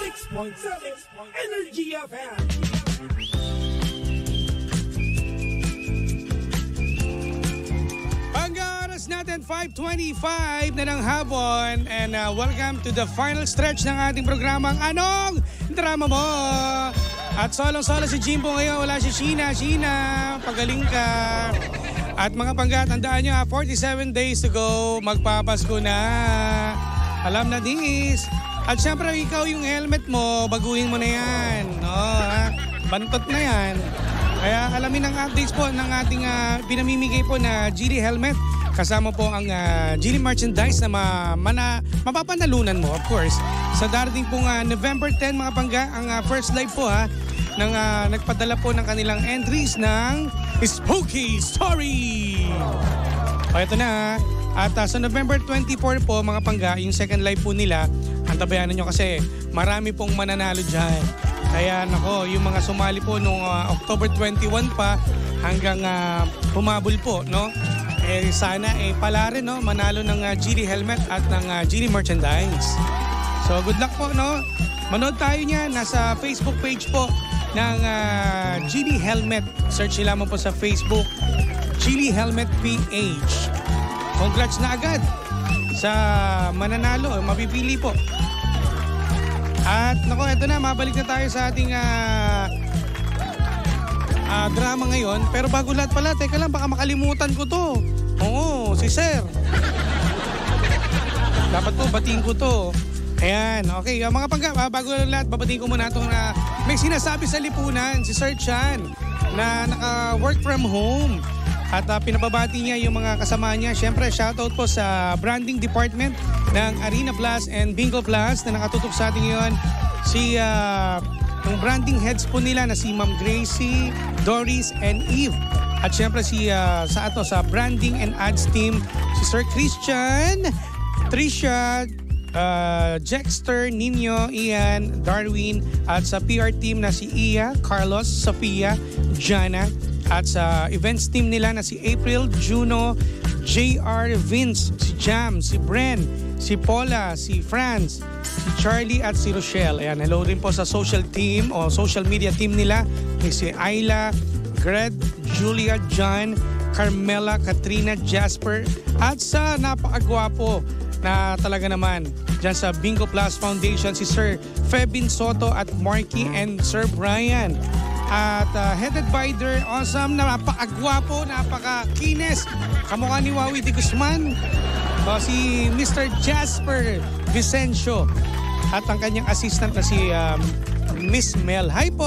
106.7 Energy FM. Oras natin 5:25 na ng hapon and welcome to the final stretch ng ating programang Anong Drama Mo? At solong-solo si Jimbo ngayon, wala si Sheena. Sheena, pagaling ka. At mga pangga, tandaan nyo 47 days to go, magpapasko na. Alam na this. At syempre ikaw yung helmet mo, baguhin mo na yan. No, ha? Bantot na yan. Kaya alamin ang updates po ng ating pinamimigay po na GD helmet. Kasama po ang GD merchandise na mapapanalunan mo, of course. Sa darating pong November 10 mga pangga, ang first live po ng nagpadala po ng kanilang entries ng Spooky Story. O ito na At sa November 24 po mga pangga, yung second live po nila, antabayanan nyo kasi marami pong mananalo dyan. Kaya nako, yung mga sumali po nung October 21 pa hanggang humabol po, no? Sana pala rin, no? Manalo ng GD helmet at ng GD merchandise. So good luck po, no? Manood tayo niya, nasa Facebook page po ng GD Helmet. Search nila mo po sa Facebook, GD Helmet PH. Congrats na agad sa mananalo, mapipili po. At nako, eto na, mabalik na tayo sa ating drama ngayon. Pero bago lahat pala, teka lang, baka makalimutan ko to. Oo, si Sir. Dapat po, batiin ko to. Ayan, okay. Mga pangga, bago lahat, babatiin ko muna itong may sinasabi sa lipunan, si Sir Chan, na naka-work from home. At pinababati niya yung mga kasama niya. Siyempre, shoutout po sa branding department ng Arena Plus and Bingo Plus na nakatutok sa ating ngayon. Si ang branding heads po nila na si Ma'am Gracie, Doris, and Eve. At siyempre sa branding and ads team, si Sir Christian, Trisha, Jexter, Nino, Ian, Darwin, at sa PR team na si Iya, Carlos, Sofia, Jana, at sa events team nila na si April, Juno, JR, Vince, si Jam, si Bren, si Paula, si Franz, si Charlie at si Rochelle. Ayan, hello rin po sa social team o social media team nila ni si Ayla, Gred, Julia, John, Carmela, Katrina, Jasper, at sa napakagwapo na talaga naman dyan sa Bingo Plus Foundation, si Sir Febin Soto at Marky and Sir Brian. At headed by their awesome, napakagwapo, napakakinis, kamukha ni Wawi de Guzman, si Mr. Jasper Vicencio at ang kanyang assistant na si Miss Mel. Hi po!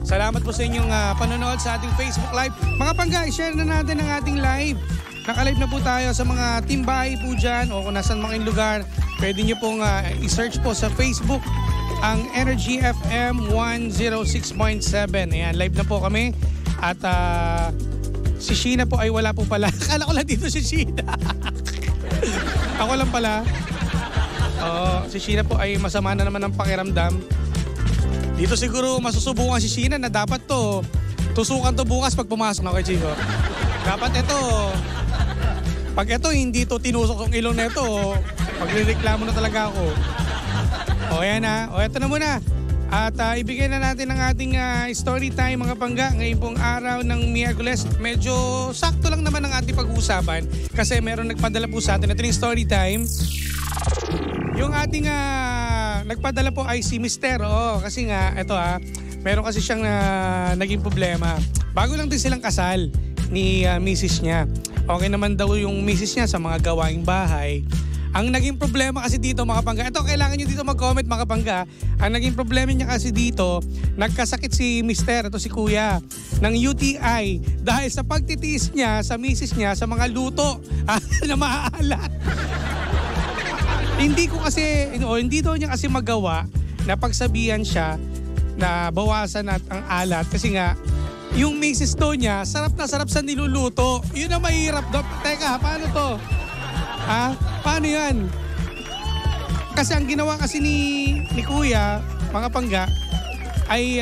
Salamat po sa inyong panonood sa ating Facebook Live. Mga pangga, i-share na natin ang ating live. Naka-live na po tayo sa mga timbahay po dyan o kung nasan mga lugar. Pwede nyo pong i-search po sa Facebook ang Energy FM 106.7. Ayan, live na po kami. At si Sheena po ay wala po pala. Akala ko lang dito si Sheena. Ako lang pala. Si Sheena po ay masama na naman ang pakiramdam. Dito siguro masusubukan si Sheena na dapat to tusukan to bukas pag pumasok na kay Chico. Dapat ito, pag ito hindi to tinusok ang ilong na ito, magrereklamo na talaga ako. O yan na, o eto na muna. At ibigay na natin ang ating story time mga pangga. Ngayon pong araw ng Miyerkules, medyo sakto lang naman ang ating pag-uusapan kasi meron nagpadala po sa atin. Ito yung story time. Yung ating nagpadala po ay si Mister. Kasi nga, eto meron kasi siyang naging problema. Bago lang din silang kasal ni misis niya. Okay naman daw yung misis niya sa mga gawaing bahay. Ang naging problema kasi dito mga pangga, ito kailangan nyo dito mag-comment mga pangga. Ang naging problema niya kasi dito, nagkasakit si Mister, ito si Kuya, ng UTI dahil sa pagtitiis niya sa misis niya sa mga luto na maaalat. Hindi daw niya kasi magawa na pagsabihan siya na bawasan ang alat kasi nga yung misis daw niya sarap na sarap sa niluluto. Yun ang mahirap daw. Teka, paano to? Paano yan? Kasi ang ginawa kasi ni Kuya, mga pangga, ay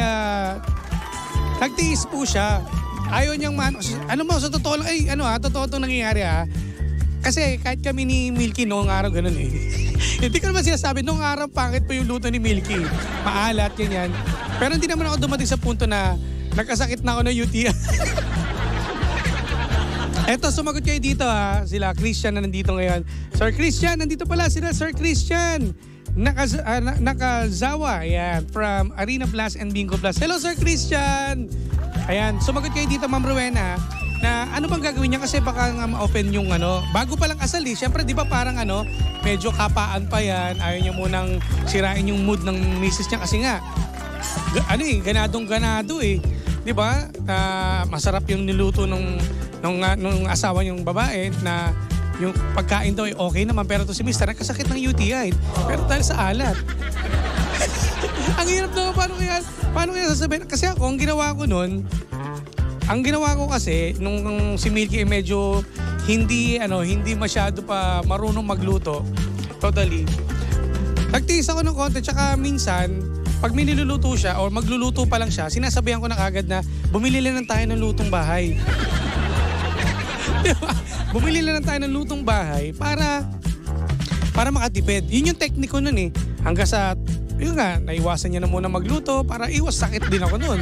nagtiis po siya. Ayaw niyang ano mo, sa totoo lang, totoo itong nangyayari Kasi kahit kami ni Milky noong araw ganun eh. Hindi ko naman sinasabi, noong araw pangit po yung luto ni Milky. Maalat, ganyan. Pero hindi naman ako dumating sa punto na nagkasakit na ako ng UTI. Eto, sumagot kayo dito ha. Sila Christian na nandito ngayon. Sir Christian, nandito pala sila. Sir Christian Nakazawa. Ayan, from Arena Plus and Bingo Plus. Hello Sir Christian. Ayan, sumagot kayo dito Ma'am Rowena na ano bang gagawin niya kasi baka nga ma-open yung bago pa lang kasal eh. Siyempre di ba parang medyo kapaan pa yan. Ayaw niya munang sirain yung mood ng misis niya kasi nga ganadong-ganado eh. Di ba? Masarap yung niluto nung asawa niyong babae na yung pagkain daw ay okay naman pero to si Mr. nagkasakit ng UTI. Pero dahil sa alat. Ang hirap daw, paano kaya sasabihin? Kasi ako, ang ginawa ko kasi, nung si Milky ay medyo hindi masyado pa marunong magluto. Totally. Nagtiis ako ng konti, tsaka minsan, pag may niluluto siya or magluluto pa lang siya, sinasabihan ko na kagad na bumili lang tayo ng lutong bahay. Diba? Bumili lang tayo ng lutong bahay para makatipid. Yun yung teknik ko nun eh. Hanggang sa, yun nga, naiwasan niya na muna magluto para iwas sakit din ako nun.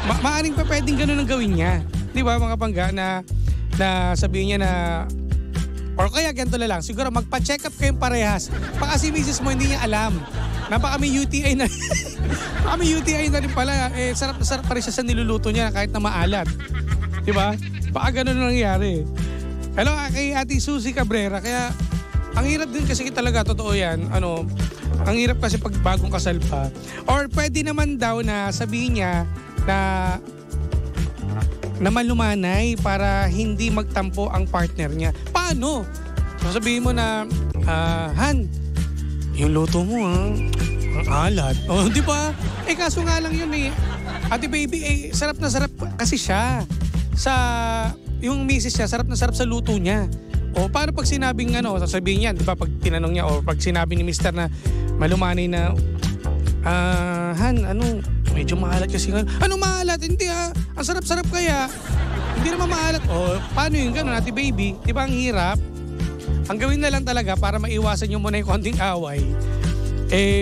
Maaring pa pwedeng ganun ang gawin niya. Di ba mga pangga na sabihin niya na, or kaya ganito na lang, siguro magpa-check up kayong parehas. Baka si misis mo hindi niya alam na baka may UTI na baka may UTI na rin pala. Sarap na sarap pa rin siya sa niluluto niya kahit na maalat. Di ba? Baka ganun nangyari. Hello kay Ate Suzy Cabrera. Kaya ang hirap din kasi talaga, totoo yan. Ang hirap kasi pag bagong kasal pa. Or pwede naman daw na sabihin niya na malumanay para hindi magtampo ang partner niya. Paano? Sabihin mo na, Han, yung luto mo ang alat. Di ba? Kaso nga lang yun eh. Ate baby, sarap na sarap kasi siya. Yung misis niya, sarap na sarap sa luto niya. O paano pag sinabing sasabihin niya, di ba pag tinanong niya o pag sinabi ni Mr. na malumanay na, Han, medyo maalat kasi nga. Anong maalat? Hindi ang sarap-sarap kaya. Hindi naman maalat. O paano yung gano'n, Ate baby? Di ba ang hirap? Ang gawin na lang talaga para maiwasan nyo muna yung konting away.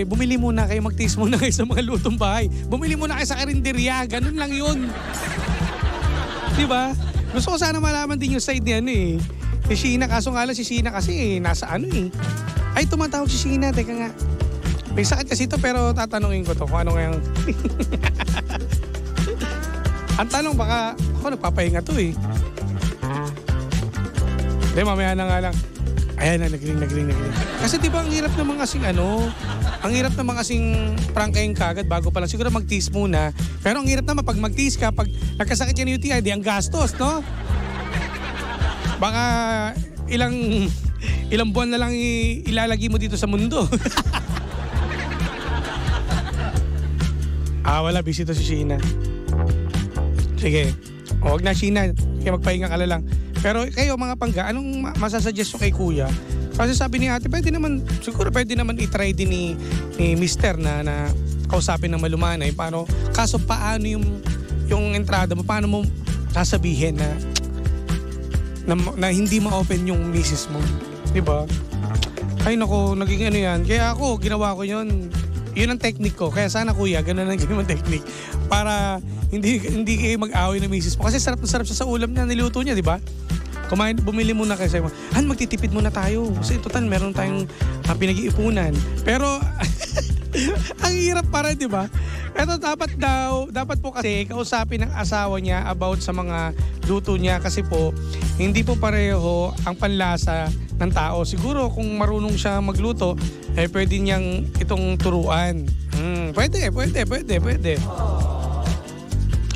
Bumili muna kayo, magtiis muna kayo sa mga lutong bahay. Bumili muna kayo sa karinderya. Ganun lang yun. Di ba? Gusto ko sana malaman din yung side niya ni Sheena. Kaso nga lang si Sheena kasi nasa Ay, tumatawag si Sheena. Teka nga. May sakit kasi ito pero tatanungin ko to kung ano ngayong... Ang tanong baka ako nagpapahinga to eh. Hindi, mamaya na nga lang. Ayan na, nagring. Kasi di ba ang hirap naman kasing ang hirap naman kasing prangkahin kagad bago pa lang. Siguro magtiis muna. Pero ang hirap naman pag magtiis ka, pag nagkasakit yan yung UTI, di ang gastos, no? Baka ilang buwan na lang ilalagay mo dito sa mundo. Wala. Busy to si Sheena. Sige. Huwag na, Sheena. Kaya magpahinga ka na lang. Pero kayo mga pangga, anong masasuggest nyo kay kuya? Kasi sabi ni ate, siguro pwede naman itry din ni Mr. na kausapin ng malumanay. Kaso paano yung entrada mo, paano mo sasabihin na hindi ma-open yung misis mo? Diba? Ay nako, naging yan. Kaya ako, ginawa ko yun. Yun ang technique ko. Kaya sana kuya, ganun ang ginawa technique. Para hindi kayo mag-away ng misis mo. Kasi sarap na sarap siya sa ulam na niluto niya, diba? Bumili muna kayo sa'yo. Han, magtitipid muna tayo. Kasi total, meron tayong pinag-iipunan. Pero, ang hirap para, di ba? Ito, dapat po kasi kausapin ng asawa niya about sa mga luto niya. Kasi po, hindi po pareho ang panlasa ng tao. Siguro, kung marunong siya magluto, pwede niyang itong turuan. Pwede.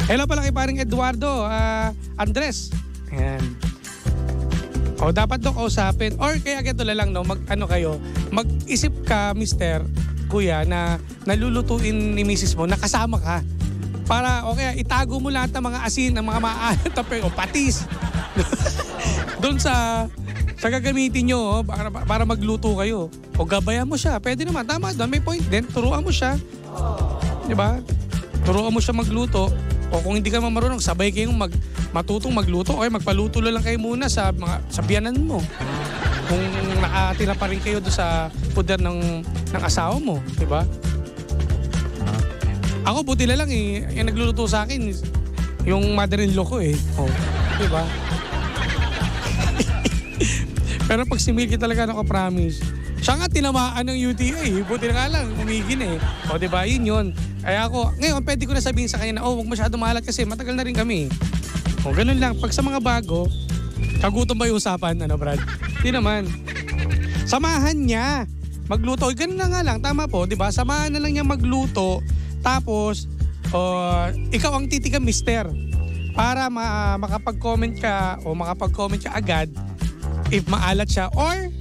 Hello pala kay paring Eduardo. Andres. Ayan. O dapat daw kausapin or kaya ganito lang mag-isip ka Mr. Kuya na nalulutuin ni misis mo nakasama ka para itago mo lahat ng mga asin ng mga maalat o patis doon sa gagamitin nyo para magluto kayo o gabayan mo siya, pwede naman, tama doon, may point din, turuan mo siya, di ba? Turuan mo siya magluto O kung hindi ka marunong, sabay kayong matutong magluto o magpaluto lang kayo muna sa biyanan mo. Kung nakatira pa rin kayo doon sa puder ng asawa mo, di ba? Ako buti na lang yung nagluluto sa akin, yung mother-in-law ko Oh, di ba? Pero pag si Milky talaga naka-promise, siya nga tinamaan ng UTI. Buti na nga lang, umigin O diba, yun. Kaya ako, ngayon pwede ko na sabihin sa kanya na, huwag masyado mahalat kasi matagal na rin kami. O ganun lang, pag sa mga bago, kagutom ba yung usapan, Brad? Hindi naman. Samahan niya. Magluto. Ganun na nga lang, tama po, diba? Samahan na lang niya magluto. Tapos, ikaw ang titigang mister. Para makapag-comment ka agad if maalat siya or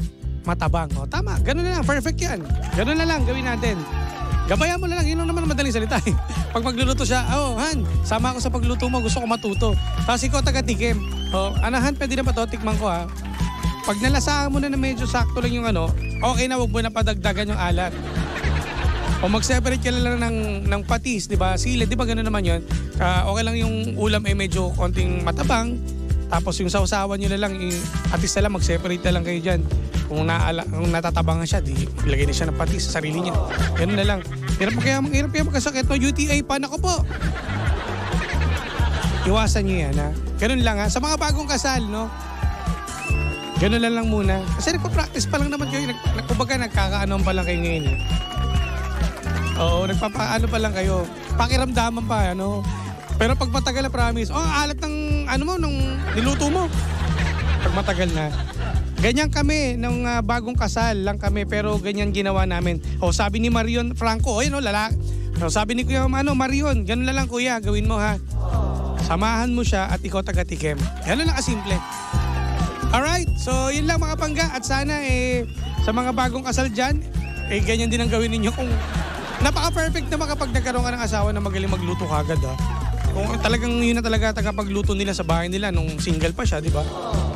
matabang. O tama, ganun na lang, perfect yan. Ganun na lang, gawin natin. Gabayan mo na lang, yun lang naman madaling salita Pag magluluto siya, Han, sama ako sa pagluto mo, gusto ko matuto. Tapos ikaw taga-tikim. Han, pwede na ba ito? Tikman ko Pag nalasahan mo na medyo sakto lang yung okay na, wag mo na padagdagan yung alat. O mag-separate ka lang ng patis, di ba? Sili, di ba gano'n naman yun? Okay lang yung ulam medyo konting matabang. Tapos yung sausawan nyo na lang, at least na lang, mag-separate na lang kayo dyan. Kung natatabangan siya, di ilagay na siya ng patis sa sarili niya. Ganun na lang. Hirap kaya magkasakit, no? UTI pa, nako po. Iwasan nyo yan, Ganun lang, Sa mga bagong kasal, no? Ganun lang muna. Kasi nagpa-practice pa lang naman kayo. Kumbaga, nagkakaanoan pa lang kayo ngayon, Oo, nagpapaano pa lang kayo. Pakiramdaman pa, Pero pag matagal na promise, alat ng nung niluto mo. Pag matagal na. Ganyan kami, nung bagong kasal lang kami, pero ganyan ginawa namin. Sabi ni Marion Franco, lalaki. Sabi ni Kuya Marion, ganun na lang kuya, gawin mo Samahan mo siya at ikaw taga-tikim. Ganun lang kasimple. Alright, so yun lang mga pangga. At sana sa mga bagong kasal dyan, ganyan din ang gawin ninyo kung napaka-perfect naman kapag nagkaroon ka ng asawa na magaling magluto kagad Kung talagang yun na talaga tagapagluto nila sa bahay nila nung single pa siya, di ba?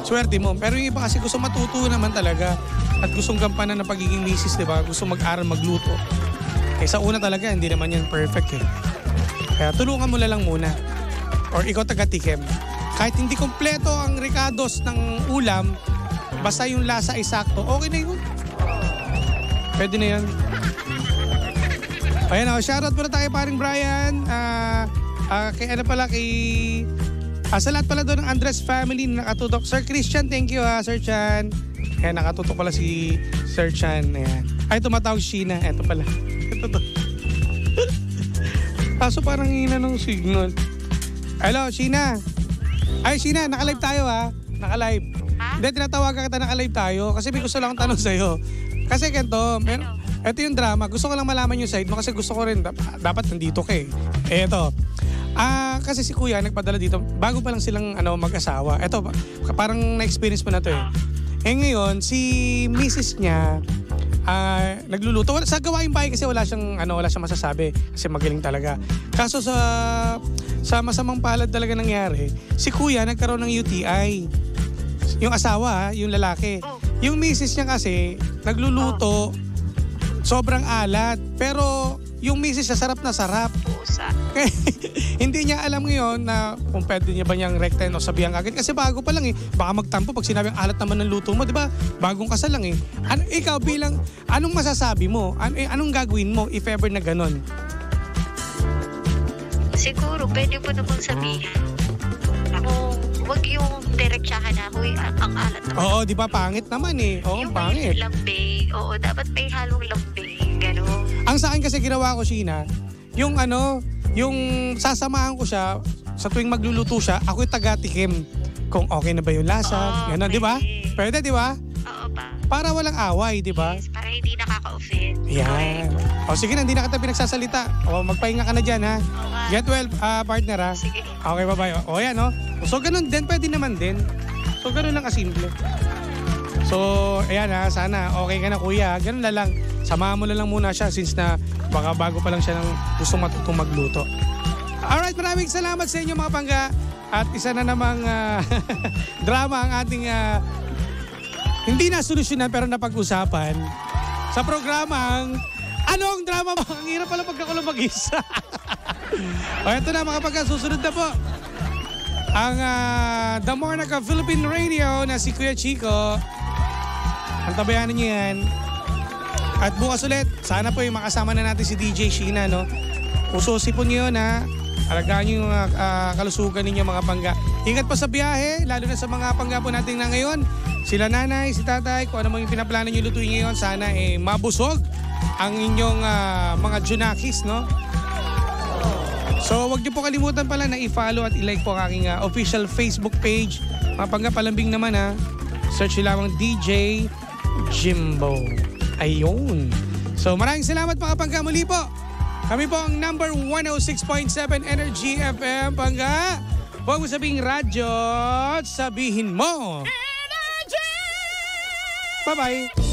Swerte mo. Pero yung iba kasi gusto matuto naman talaga at gustong gampanan ng pagiging misis, di ba? Gusto mag-aral magluto. Sa una talaga, hindi naman yan perfect Kaya tulungan mo na lang muna. Or ikaw taga-tikim. Kahit hindi kompleto ang ricados ng ulam, basta yung lasa ay sakto, okay na yun. Pwede na yun. Ayan shoutout muna tayo paring Brian. Sa lahat pala doon ng Andres family na nakatutok. Sir Christian, thank you Sir Chan. Ayan, nakatutok pala si Sir Chan. Ayan. Ay, tumatawag Sheena. Eto pala. Ito to. Kaso parang hina ng signal. Hello, Sheena. Ay, Sheena, naka-live tayo Naka-live. Hindi, tinatawagan kita, naka-live tayo. Kasi may gusto lang akong tanong sa'yo. Kasi ganito, ito yung drama. Gusto ko lang malaman yung side mo kasi gusto ko rin, dapat nandito ka Eto. Kasi si Kuya nagpadala dito, bago pa lang silang mag-asawa. Eto, parang na-experience mo na to ngayon, si Mrs. niya, nagluluto. Sa gawaing bahay kasi wala siyang masasabi. Kasi magaling talaga. Kaso sa masamang palad talaga nangyari, si Kuya nagkaroon ng UTI. Yung asawa, yung lalaki. Yung Mrs. niya kasi, nagluluto, sobrang alat. Pero yung Mrs. niya sarap na sarap. Hindi niya alam ngayon na kung pwede niya ba niyang rektahin o sabihan agad. Kasi bago pa lang Baka magtampo pag sinabing alat naman ng luto mo, di ba? Bagong kasal lang ikaw bilang, anong masasabi mo? Anong gagawin mo if ever na ganon? Siguro, pwede mo namang sabihin. Wag yung direksyahan na, ang alat naman. Oo, di ba? Pangit naman Oo, yung pangit. Yung lambing, dapat may halong lambing, gano'n. Ang sa akin kasi ginawa ko, Sheena, yung yung sasamahan ko siya, sa tuwing magluluto siya, ako yung taga-tikim. Kung okay na ba yung lasa, gano'n, di ba? Pwede, di ba? Oo ba? Para walang away, di ba? Yes, para hindi nakaka-offend. Yan. Sige na, hindi na kita pinagsasalita. Magpahinga ka na dyan, Okay. Get well, partner, Sige. Okay, bye-bye. Yan, So, ganun din, pwede naman din. So, ganun lang kasimple. So, ayan sana okay ka na kuya. Ganun na lang. Samahan mo na lang muna siya since na baka bago pa lang siya ng gusto matutong magluto. Alright, maraming salamat sa inyo mga pangga. At isa na namang drama ang ating hindi na solusyonan pero napag-usapan sa programang Anong Drama Mo? Ang hirap pala pag ako lang mag-isa. O ito na mga pagka, susunod na po. Ang The Monarch of Philippine Radio na si Kuya Chico. Ang tabayanan niyo yan. At bukas ulit, sana po yung makasama na natin si DJ Sheena, no? Ususipon niyo yun, ha? Alagaan niyo yung kalusugan ninyo mga pangga. Ingat pa sa biyahe, lalo na sa mga pangga po natin na ngayon. Sila nanay, si tatay, kung ano mang yung pinaplano niyo lutuin ngayon, sana mabusog ang inyong mga junakis, no? So wag niyo po kalimutan pala na i-follow at i-like po ang aking official Facebook page. Mga pangga palambing naman, ha? Search nyo lamang DJ Jimbo. Ayun. So maraming salamat mga pangga muli po. Kami po ang number 106.7 Energy FM. Pangga, huwag mo sabihing radyo, sabihin mo. Energy! Bye-bye.